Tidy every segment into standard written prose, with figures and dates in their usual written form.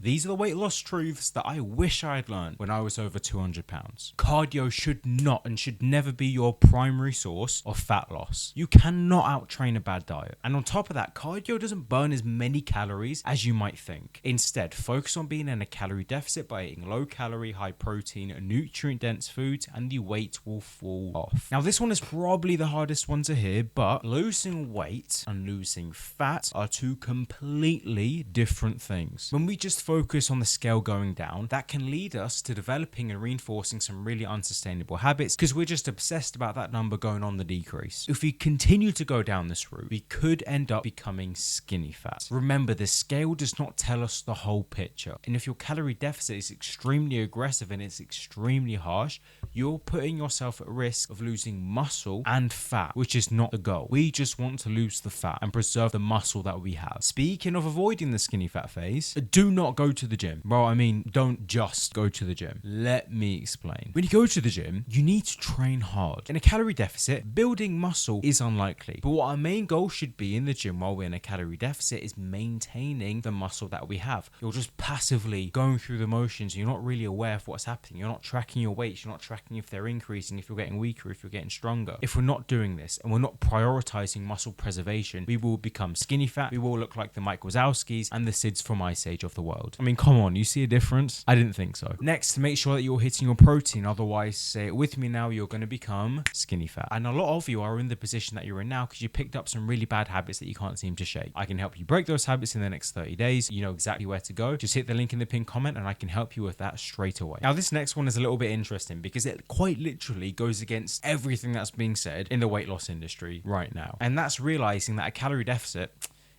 These are the weight loss truths that I wish I had learned when I was over 200 pounds. Cardio should not and should never be your primary source of fat loss. You cannot out-train a bad diet. And on top of that, cardio doesn't burn as many calories as you might think. Instead, focus on being in a calorie deficit by eating low calorie, high protein, nutrient dense foods, and the weight will fall off. Now, this one is probably the hardest one to hear, but losing weight and losing fat are two completely different things. When we just focus on the scale going down, that can lead us to developing and reinforcing some really unsustainable habits because we're just obsessed about that number going on the decrease. If we continue to go down this route, we could end up becoming skinny fat. Remember, the scale does not tell us the whole picture. And if your calorie deficit is extremely aggressive and it's extremely harsh, you're putting yourself at risk of losing muscle and fat, which is not the goal. We just want to lose the fat and preserve the muscle that we have. Speaking of avoiding the skinny fat phase, do not go to the gym. Bro, I mean, don't just go to the gym. Let me explain. When you go to the gym, you need to train hard. In a calorie deficit, building muscle is unlikely. But what our main goal should be in the gym while we're in a calorie deficit is maintaining the muscle that we have. You're just passively going through the motions. You're not really aware of what's happening. You're not tracking your weights. You're not tracking if they're increasing, if you're getting weaker, if you're getting stronger. If we're not doing this and we're not prioritizing muscle preservation, we will become skinny fat. We will look like the Mike Wazowskis and the Sids from Ice Age of the world. I mean, come on, you see a difference? I didn't think so. Next, make sure that you're hitting your protein. Otherwise, say it with me now, you're going to become skinny fat. And a lot of you are in the position that you're in now because you picked up some really bad habits that you can't seem to shake. I can help you break those habits in the next 30 days. You know exactly where to go. Just hit the link in the pinned comment and I can help you with that straight away. Now, this next one is a little bit interesting because it quite literally goes against everything that's being said in the weight loss industry right now. And that's realizing that a calorie deficit,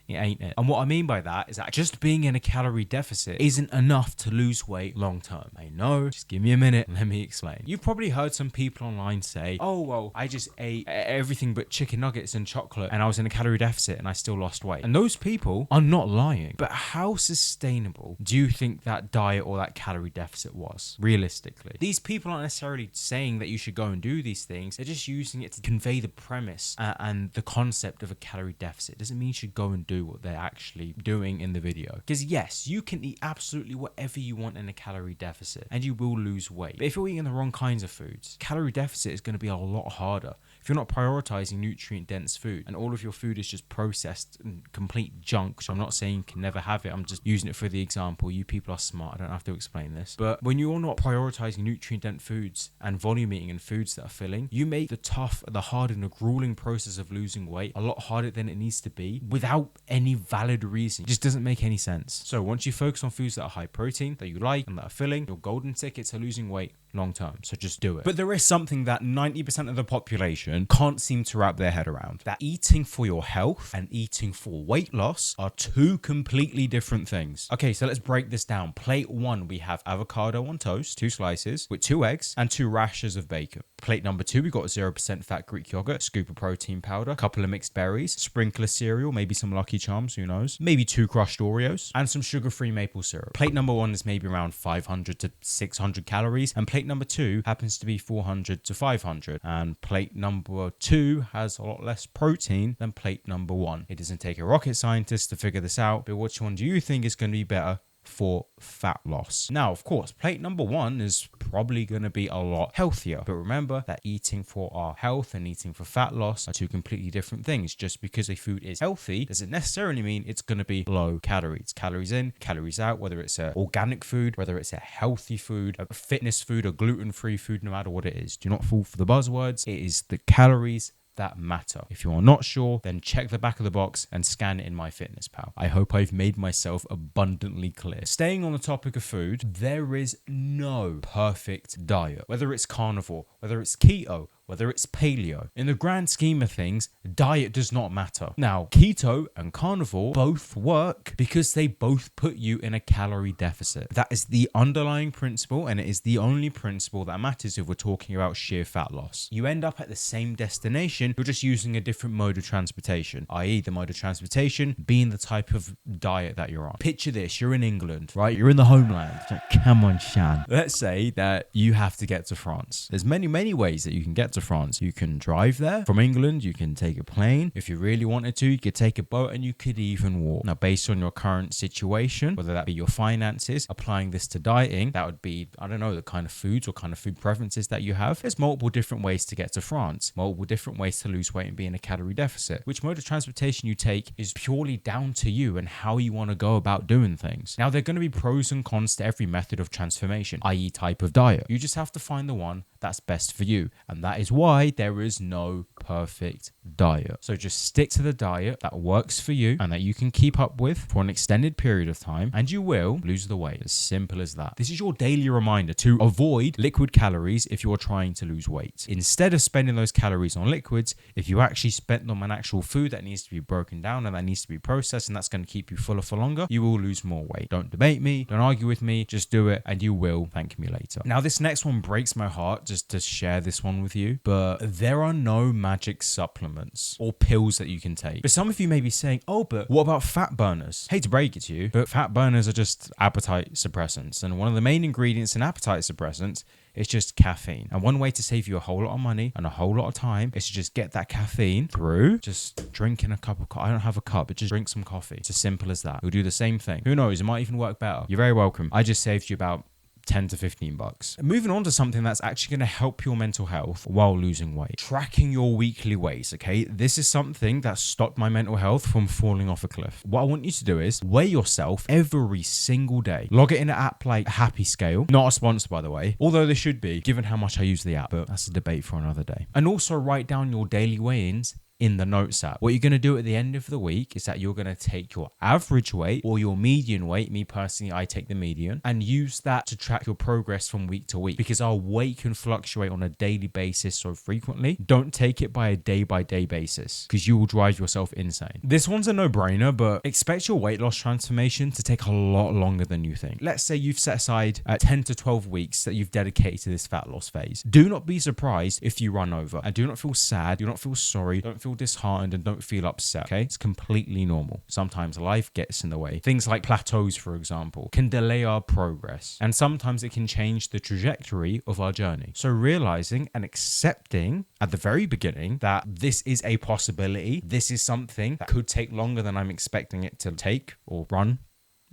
it ain't it. And what I mean by that is that just being in a calorie deficit isn't enough to lose weight long term. I know, just give me a minute, let me explain. You've probably heard some people online say, oh, well, I just ate everything but chicken nuggets and chocolate and I was in a calorie deficit and I still lost weight. And those people are not lying. But how sustainable do you think that diet or that calorie deficit was, realistically? These people aren't necessarily saying that you should go and do these things. They're just using it to convey the premise and the concept of a calorie deficit. It doesn't mean you should go and do what they're actually doing in the video. Because yes, you can eat absolutely whatever you want in a calorie deficit and you will lose weight. But if you're eating the wrong kinds of foods, calorie deficit is going to be a lot harder. If you're not prioritizing nutrient dense food and all of your food is just processed and complete junk, which I'm not saying you can never have it, I'm just using it for the example. You people are smart, I don't have to explain this. But when you're not prioritizing nutrient dense foods and volume eating and foods that are filling, you make the tough, the hard and the grueling process of losing weight a lot harder than it needs to be without any valid reason. It just doesn't make any sense. So once you focus on foods that are high protein, that you like and that are filling, your golden ticket to losing weight long term. So just do it. But there is something that 90% of the population can't seem to wrap their head around. That eating for your health and eating for weight loss are two completely different things. Okay, so let's break this down. Plate 1, we have avocado on toast, 2 slices with 2 eggs and 2 rashers of bacon. Plate number 2, we got 0% fat Greek yogurt, scoop of protein powder, couple of mixed berries, sprinkle of cereal, maybe some Lucky Charms, who knows, maybe 2 crushed Oreos, and some sugar-free maple syrup. Plate number 1 is maybe around 500 to 600 calories, and plate number 2 happens to be 400 to 500, and plate number 2 has a lot less protein than plate number 1. It doesn't take a rocket scientist to figure this out, but which one do you think is going to be better for fat loss? Now, of course, plate number 1 is probably going to be a lot healthier. But remember that eating for our health and eating for fat loss are two completely different things. Just because a food is healthy doesn't necessarily mean it's going to be low calories. Calories in, calories out, whether it's an organic food, whether it's a healthy food, a fitness food, a gluten-free food, no matter what it is. Do not fall for the buzzwords. It is the calories that matter. If you are not sure, then check the back of the box and scan it in MyFitnessPal. I hope I've made myself abundantly clear. Staying on the topic of food, there is no perfect diet. Whether it's carnivore, whether it's keto, whether it's paleo. In the grand scheme of things, diet does not matter. Now, keto and carnivore both work because they both put you in a calorie deficit. That is the underlying principle, and it is the only principle that matters if we're talking about sheer fat loss. You end up at the same destination, you're just using a different mode of transportation, i.e. the mode of transportation being the type of diet that you're on. Picture this, you're in England, right? You're in the homeland. Come on, Shan. Let's say that you have to get to France. There's many ways that you can get to to France. You can drive there from England, you can take a plane. If you really wanted to, you could take a boat, and you could even walk. Now, based on your current situation, whether that be your finances, applying this to dieting, that would be, I don't know, the kind of foods or kind of food preferences that you have. There's multiple different ways to get to France, multiple different ways to lose weight and be in a calorie deficit. Which mode of transportation you take is purely down to you and how you want to go about doing things. Now, there are going to be pros and cons to every method of transformation, i.e. type of diet. You just have to find the one that's best for you. And that is why there is no perfect diet. So just stick to the diet that works for you and that you can keep up with for an extended period of time, and you will lose the weight. As simple as that. This is your daily reminder to avoid liquid calories if you're trying to lose weight. Instead of spending those calories on liquids, if you actually spent them on actual food that needs to be broken down and that needs to be processed, and that's going to keep you fuller for longer, you will lose more weight. Don't debate me, don't argue with me, just do it and you will thank me later. Now, this next one breaks my heart just to share this one with you, but there are no magic supplements or pills that you can take. But some of you may be saying, oh, but what about fat burners? Hate to break it to you, but fat burners are just appetite suppressants. And one of the main ingredients in appetite suppressants is just caffeine. And one way to save you a whole lot of money and a whole lot of time is to just get that caffeine through just drinking a cup of coffee. I don't have a cup, but just drink some coffee. It's as simple as that. You'll do the same thing. Who knows? It might even work better. You're very welcome. I just saved you about 10 to 15 bucks. Moving on to something that's actually going to help your mental health while losing weight. Tracking your weekly weights, okay? This is something that stopped my mental health from falling off a cliff. What I want you to do is weigh yourself every single day. Log it in an app like Happy Scale. Not a sponsor, by the way, although they should be, given how much I use the app, but that's a debate for another day. And also write down your daily weigh-ins in the notes app. What you're going to do at the end of the week is that you're going to take your average weight or your median weight. Me personally, I take the median, and use that to track your progress from week to week, because our weight can fluctuate on a daily basis so frequently. Don't take it by a day-by-day basis, because you will drive yourself insane. This one's a no-brainer, but expect your weight loss transformation to take a lot longer than you think. Let's say you've set aside 10 to 12 weeks that you've dedicated to this fat loss phase. Do not be surprised if you run over, and do not feel sad, do not feel sorry, don't feel disheartened, and don't feel upset, okay? It's completely normal. Sometimes life gets in the way. Things like plateaus, for example, can delay our progress, and sometimes it can change the trajectory of our journey. So realizing and accepting at the very beginning that this is a possibility, this is something that could take longer than I'm expecting it to take or run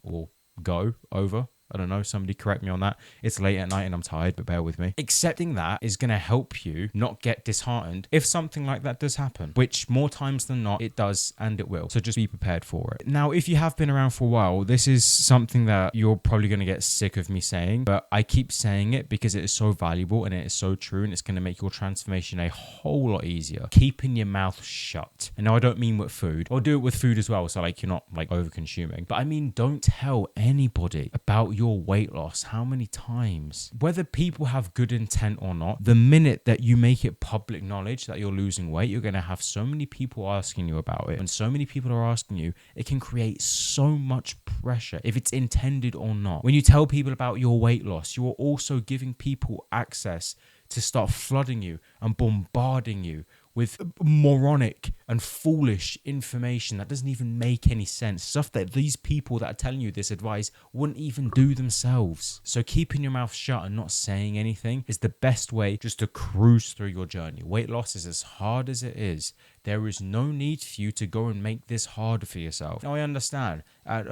or go over. I don't know, somebody correct me on that. It's late at night and I'm tired, but bear with me. Accepting that is going to help you not get disheartened if something like that does happen, which more times than not, it does and it will. So just be prepared for it. Now, if you have been around for a while, this is something that you're probably going to get sick of me saying, but I keep saying it because it is so valuable and it is so true, and it's going to make your transformation a whole lot easier. Keeping your mouth shut. And now I don't mean with food, or do it with food as well, so like you're not like over consuming, but I mean don't tell anybody about your weight loss. How many times? Whether people have good intent or not, the minute that you make it public knowledge that you're losing weight, you're going to have so many people asking you about it. When so many people are asking you, it can create so much pressure if it's intended or not. When you tell people about your weight loss, you're also giving people access to start flooding you and bombarding you with moronic and foolish information that doesn't even make any sense. Stuff that these people that are telling you this advice wouldn't even do themselves. So keeping your mouth shut and not saying anything is the best way just to cruise through your journey. Weight loss is as hard as it is. There is no need for you to go and make this harder for yourself. Now, I understand.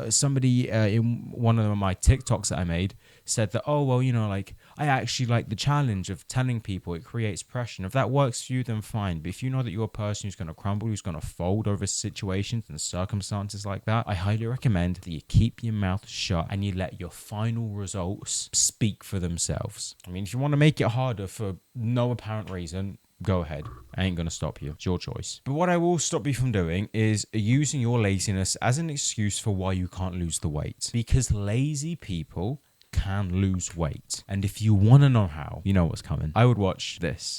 Somebody in one of my TikToks that I made said that, oh, well, you know, like, I actually like the challenge of telling people. It creates pressure. And if that works for you, then fine. But if you know that you're a person who's going to crumble, who's going to fold over situations and circumstances like that, I highly recommend that you keep your mouth shut and you let your final results speak for themselves. I mean, if you want to make it harder for no apparent reason, go ahead. I ain't gonna stop you. It's your choice. But what I will stop you from doing is using your laziness as an excuse for why you can't lose the weight. Because lazy people can lose weight. And if you want to know how, you know what's coming. I would watch this.